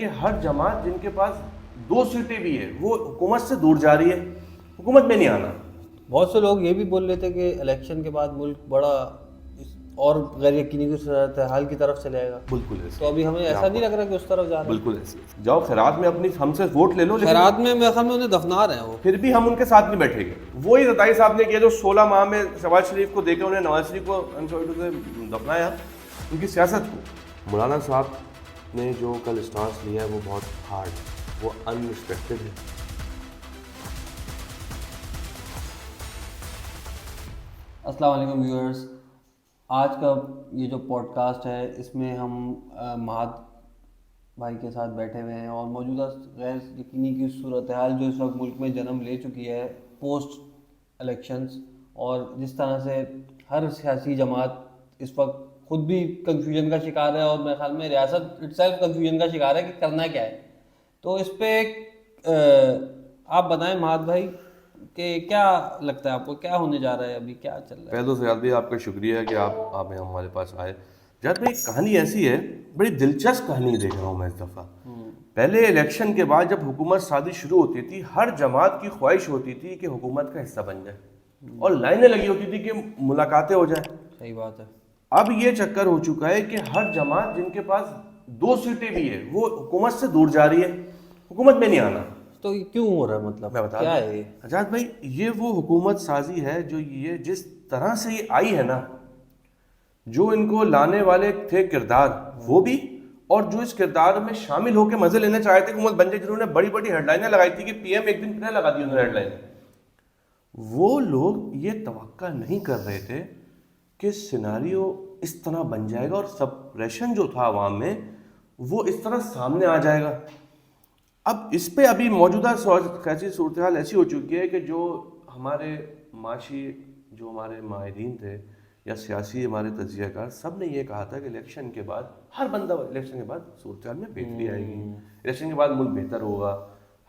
کہ ہر جماعت جن کے پاس 2 سیٹیں بھی ہے وہ حکومت سے دور جا رہی ہے، حکومت میں نہیں آنا۔ بہت سے لوگ یہ بھی بول رہے تھے کہ الیکشن کے بعد ملک بڑا اور غیر یقینی کی صورتحال کی طرف چلے جائے گا۔ بالکل ایسے تو ابھی ہمیں ایسا نہیں لگ رہا کہ اس طرف جا رہے ہیں۔ بالکل ایسے جاؤ خیرات میں اپنی ہم سے ووٹ لے لو، لیکن خیرات میں میرے خیال میں انہیں دفنا رہے ہیں وہ۔ پھر بھی ہم ان کے ساتھ نہیں بیٹھیں گے۔ وہی رتائی صاحب نے کیا جو 16 ماہ میں شہباز شریف کو دے کے انہیں نواز شریف کو سے دفنایا، ان کی سیاست کو۔ مولانا صاحب نے جو کل اسٹانس لیا ہے وہ بہت ہارڈ ہے، وہ ان ایکسپیکٹڈ ہے۔ السلام علیکم ویورز، آج کا یہ جو پوڈ کاسٹ ہے اس میں ہم مہاد بھائی کے ساتھ بیٹھے ہوئے ہیں اور موجودہ غیر یقینی کی صورتحال جو اس وقت ملک میں جنم لے چکی ہے پوسٹ الیکشنز، اور جس طرح سے ہر سیاسی جماعت اس وقت خود بھی کنفیوژن کا شکار ہے اور میرے خیال میں ریاست اٹ سیلف کنفیوژن کا شکار ہے کہ کرنا کیا ہے۔ تو اس پہ آپ بتائیں مہاد بھائی کہ کیا لگتا ہے آپ کو، کیا ہونے جا رہا ہے، ابھی کیا چل رہا ہے؟ پہلے تو سیاد بھائی آپ کا شکریہ ہے کہ آپ ہمارے پاس آئے۔ جہاں بھائی کہانی ایسی ہے، بڑی دلچسپ کہانی دیکھ رہا ہوں میں اس دفعہ۔ پہلے الیکشن کے بعد جب حکومت سازی شروع ہوتی تھی، ہر جماعت کی خواہش ہوتی تھی کہ حکومت کا حصہ بن جائے اور لائنیں لگی ہوتی تھی کہ ملاقاتیں ہو جائیں۔ صحیح بات ہے۔ اب یہ چکر ہو چکا ہے کہ ہر جماعت جن کے پاس 2 سیٹیں بھی ہے وہ حکومت سے دور جا رہی ہے، حکومت میں نہیں آنا۔ تو یہ کیوں ہو رہا ہے، مطلب میں بتا کیا دوں ہے یہ؟ حجاز بھائی، یہ وہ حکومت سازی ہے جو یہ جس طرح سے یہ آئی ہے نا، جو ان کو لانے والے تھے کردار وہ بھی، اور جو اس کردار میں شامل ہو کے مزے لینا چاہتے تھے حکومت بن جائے، جنہوں نے بڑی بڑی ہیڈ لائنیں لگائی تھی کہ پی ایم ایک دن پہلے لگا دی انہوں نے ہیڈ لائن، وہ لوگ یہ توقع نہیں کر رہے تھے کہ سیناریو اس طرح بن جائے گا اور سپریشن جو تھا عوام میں وہ اس طرح سامنے آ جائے گا۔ اب اس پہ ابھی موجودہ ایسی صورتحال ایسی ہو چکی ہے کہ جو ہمارے معاشی جو ہمارے ماہرین تھے یا سیاسی ہمارے تجزیہ کار سب نے یہ کہا تھا کہ الیکشن کے بعد ہر بندہ الیکشن کے بعد صورتحال میں بہتری آئے گی، الیکشن کے بعد ملک بہتر ہوگا،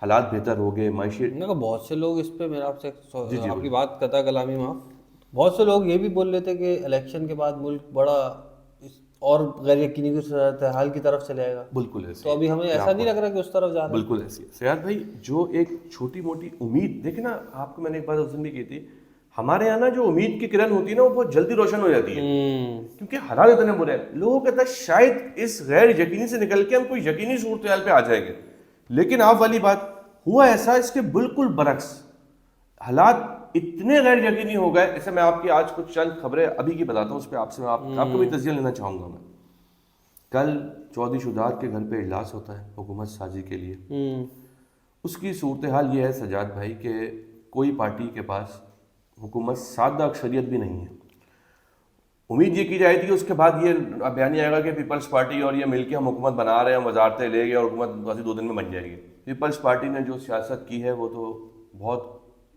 حالات بہتر ہو گئے، معاشی۔ بہت سے لوگ اس پہ، میرا آپ سے آپ کی بات قطع کلامی معاف، بہت سے لوگ یہ بھی بول رہے تھے کہ الیکشن کے بعد ملک بڑا اور غیر یقینی کی صورتحال کی طرف چلے جائے گا۔ بالکل ایسے تو ابھی ہمیں ایسا نہیں لگ رہا کہ اس طرف جا رہا ہے۔ بالکل ایسی سیاد بھائی، جو ایک چھوٹی موٹی امید دیکھیں نا، آپ کو میں نے ایک بات اس دن بھی کی تھی، ہمارے یہاں نا جو امید کی کرن ہوتی ہے نا وہ بہت جلدی روشن ہو جاتی ہے، کیونکہ حالات اتنے برے ہیں۔ لوگوں کہتا ہے شاید اس غیر یقینی سے نکل کے ہم کوئی یقینی صورتحال پہ آ جائیں گے، لیکن آپ والی بات ہوا ایسا، اس کے بالکل برعکس حالات اتنے غیر یقینی ہو گئے۔ جیسے میں آپ کی آج کچھ چند خبریں ابھی کی بتاتا ہوں، اس پہ آپ سے آپ کو بھی تجزیہ لینا چاہوں گا میں۔ کل چودھری شجاعت کے گھر پہ اجلاس ہوتا ہے حکومت سازی کے لیے۔ اس کی صورتحال یہ ہے سجاد بھائی کہ کوئی پارٹی کے پاس حکومت سادہ اکثریت بھی نہیں ہے۔ امید یہ کی جائے تھی کہ اس کے بعد یہ بیان آئے گا کہ پیپلز پارٹی اور یہ مل کے ہم حکومت بنا رہے ہیں، ہم وزارتیں لے گئے اور حکومت بس 2 دن میں بن جائے گی۔ پیپلز پارٹی نے جو سیاست کی ہے وہ تو بہت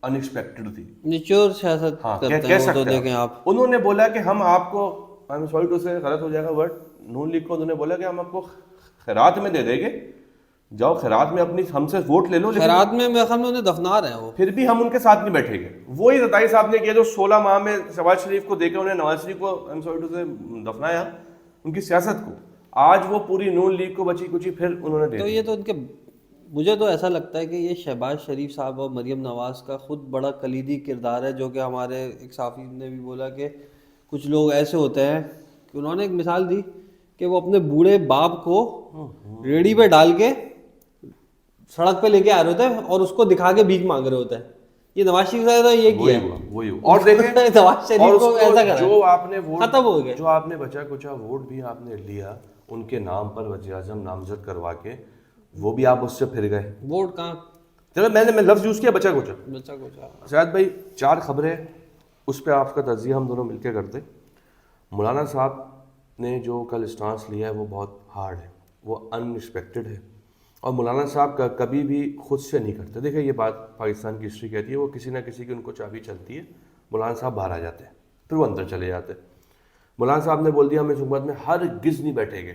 ان ایکسپیکٹڈ تھی، نیچور سیاست کرتے ہیں وہ تو دیکھیں آپ۔ انہوں نے بولا کہ ہم آپ کو، سوری ٹو سے غلط ہو جائے گا ورڈ، نون لیگ کو انہوں نے بولا کہ ہم آپ کو خیرات میں دے دیں گے، جاؤ خیرات میں اپنی ہم سے ووٹ لے لو، لیکن خیرات میں میرے خیال میں انہیں دفنا رہے ہیں وہ۔ پھر بھی ہم ان کے ساتھ نہیں بیٹھیں گے۔ وہی رتائی صاحب نے کیا جو 16 ماہ میں شہباز شریف کو دے کے انہیں نواز شریف کو سے دفنایا، ان کی سیاست کو۔ آج وہ پوری نون لیگ کو بچی کچی پھر انہوں نے دے تو دی۔ یہ تو ان کے، مجھے تو ایسا لگتا ہے کہ یہ شہباز شریف صاحب اور مریم نواز کا خود بڑا کلیدی کردار ہے، جو کہ ہمارے ایک صحافی نے بھی بولا کہ کچھ لوگ ایسے ہوتے ہیں کہ انہوں نے ایک مثال دی کہ وہ اپنے بوڑھے باپ کو ریڑھی پہ ڈال کے سڑک پہ لے کے آ رہے ہوتے ہیں اور اس کو دکھا کے بھیک مانگ رہے ہوتے ہیں۔ یہ نواز شریف صاحب نے یہ کیا ہے، وہی اور دیکھیں نواز شریف کو ایسا کرا جو آپ نے ووٹ ختم ہو گئے، جو آپ نے بچا کچا ووٹ بھی آپ نے لیا ان کے نام پر وزیر اعظم نامزد کروا کے، وہ بھی آپ اس سے پھر گئے۔ ووٹ کہاں، چلو میں نے لفظ یوز کیا بچا کچا۔ بچا کچا۔ سیاد بھائی 4 خبریں اس پہ آپ کا تجزیہ ہم دونوں مل کے کرتے۔ مولانا صاحب نے جو کل اسٹانس لیا ہے وہ بہت ہارڈ ہے، وہ ان ایکسپیکٹڈ ہے، اور مولانا صاحب کا کبھی بھی خود سے نہیں کرتے۔ دیکھیں یہ بات پاکستان کی ہسٹری کہتی ہے، وہ کسی نہ کسی کی ان کو چابی چلتی ہے، مولانا صاحب باہر آ جاتے ہیں پھر وہ اندر چلے جاتے ہیں۔ مولانا صاحب نے بول دیا ہم اس حکومت میں ہرگز نہیں بیٹھیں گے،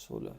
16,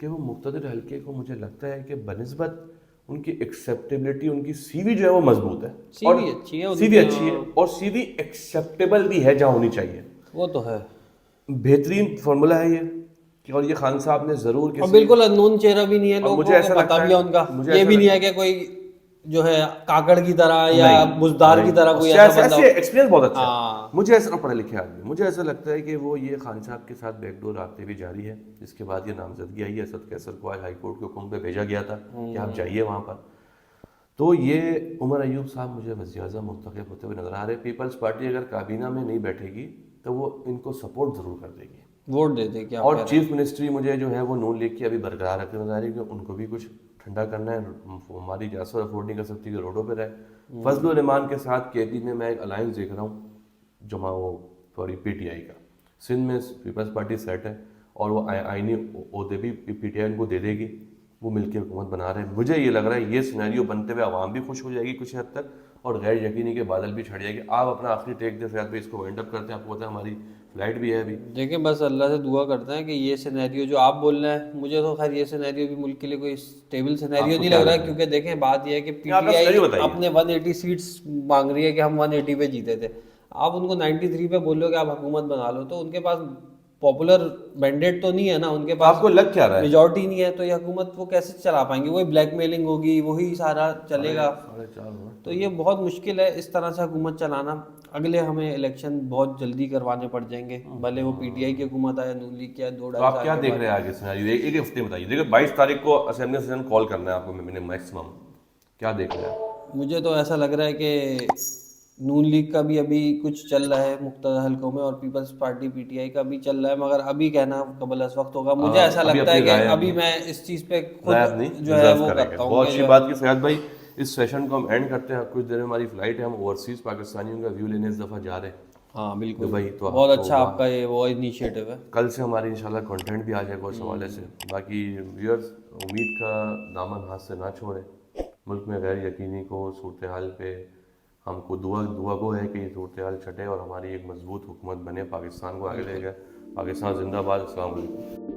کہ وہ مقتدر حلقے کو مجھے لگتا ہے کہ بنسبت ان کی ایکسیپٹیبلٹی، ان کی سی وی جو ہے وہ مضبوط ہے، سی وی اچھی ہے، سی وی اچھی ہے اور سی وی ایکسیپٹیبل بھی ہے جہاں ہونی چاہیے. وہ تو ہے. بہترین فارمولا ہے یہ کہ، اور یہ خان صاحب نے ضرور اور بالکل انون چہرہ بھی نہیں ہے، اور لوگوں مجھے کو ایسا پتہ لگتا بھی ہے ان کا، یہ بھی نہیں ہے کہ کوئی جو ہے کاکڑ کی طرح یا بزدار کی طرح کوئی ایسا بندہ. ایکسپیرینس بہت اچھا ہے. ہاں مجھے ایسا پڑھا لکھے آدمی، مجھے ایسا لگتا ہے کہ وہ یہ خان صاحب کے ساتھ بیک ڈور رابطے بھی جاری ہے. اس کے بعد یہ نامزدگی آئی ہے، اسد کیسر کو آج ہائی کورٹ کے حکم پہ بھیجا گیا تھا کہ آپ جائیے وہاں پر. تو یہ عمر ایوب صاحب مجھے وزیر اعظم منتخب ہوتے ہوئے نظر آ رہے. پیپلز پارٹی اگر کابینہ میں نہیں بیٹھے گی تو وہ ان کو سپورٹ ضرور کر دے گی، ووٹ دے دے کیا. اور چیف منسٹری مجھے جو ہے وہ نون لیگ کی ابھی برقرار رکھنے نظر آ رہی ہے کہ ان کو بھی کچھ ٹھنڈا کرنا ہے. ہماری ریاست افورڈ نہیں کر سکتی کہ روڈوں پہ رہے. فضل الرحمان کے ساتھ کے پی میں ایک الائنس دیکھ رہا ہوں، جمع وہ سوری پی ٹی آئی کا. سندھ میں پیپلز پارٹی سیٹ ہے اور وہ آئینی عہدے بھی پی ٹی آئی ان کو دے دے گی، وہ مل کے حکومت بنا رہے ہیں. مجھے یہ لگ رہا ہے یہ سینیریو بنتے ہوئے عوام بھی خوش ہو جائے گی کچھ حد تک، اور غیر یقینی کے بادل بھی چھٹ جائے گی. آپ اپنا آخری ٹیک دے فیاد پہ اس کو وائنڈ اپ کرتے ہیں. آپ کو پتہ ہے ہماری فلائٹ بھی ہے ابھی. دیکھیں بس اللہ سے دعا کرتے ہیں کہ یہ سینیریو جو آپ بول رہے ہیں، مجھے تو خیر یہ سینیریو بھی ملک کے لیے کوئی اسٹیبل سینیریو نہیں لگ رہا ہے، کیونکہ دیکھیں بات یہ ہے کہ پی ٹی آئی اپنے 180 سیٹس مانگ رہی ہے کہ ہم 180 پہ جیتے تھے. آپ ان کو 93 پہ بول لو کہ آپ حکومت بنا لو، تو ان کے پاس پاپولر مینڈیٹ تو نہیں ہے نا، ان کے پاس آپ کو لگ کیا رہا ہے؟ میجورٹی نہیں ہے، تو یہ حکومت وہ کیسے چلا پائیں گے؟ وہی بلیک میلنگ ہوگی، وہی سارا چلے گا. تو یہ بہت مشکل ہے اس طرح سے حکومت چلانا. اگلے ہمیں الیکشن بہت جلدی کروانے پڑ جائیں گے، بھلے وہ پی ٹی آئی کی حکومت آئے، نون لیگ کی آئے، 2-2.5 تو آپ سال کیا کے دیکھ بعد. رہے ہیں آگے سینیریو؟ ایک ہفتے بتائیے. دیکھیں 22 تاریخ کو اسمبلی سیشن کال کرنا ہے آپ کو میکسیمم. کیا دیکھ رہے ہیں؟ مجھے تو ایسا لگ رہا ہے کہ نون لیگ کا بھی ابھی کچھ چل رہا ہے مقتدر حلقوں میں، اور peoples party P T I کا بھی چل رہا ہے، مگر ابھی کہنا قبل از وقت ہوگا. مجھے ایسا لگتا ہے کہ ابھی میں اس چیز پہ خود جو ہے وہ کرتا ہوں. بہت اچھی بات کی فیاض بھائی. اس سیشن کو ہم اینڈ کرتے ہیں. کچھ دیر میں ہماری فلائٹ ہے، ہم اوورسیز پاکستانیوں کا ویو لینے اس دفعہ جا رہے ہیں. ہاں بالکل دبئی. تو بہت اچھا آپ کا یہ وہ انیشیٹو ہے. کل سے ہماری انشاءاللہ کنٹینٹ بھی آ جائے گا اس حوالے سے. باقی ویئرز امید کا دامن ہاتھ سے نہ چھوڑیں. ملک میں غیر یقینی کو صورتحال پہ ہم کو دعا گو ہے کہ یہ صورتحال چھٹے اور ہماری ایک مضبوط حکومت بنے، پاکستان کو آگے لے جائے. پاکستان زندہ باد. السلام علیکم.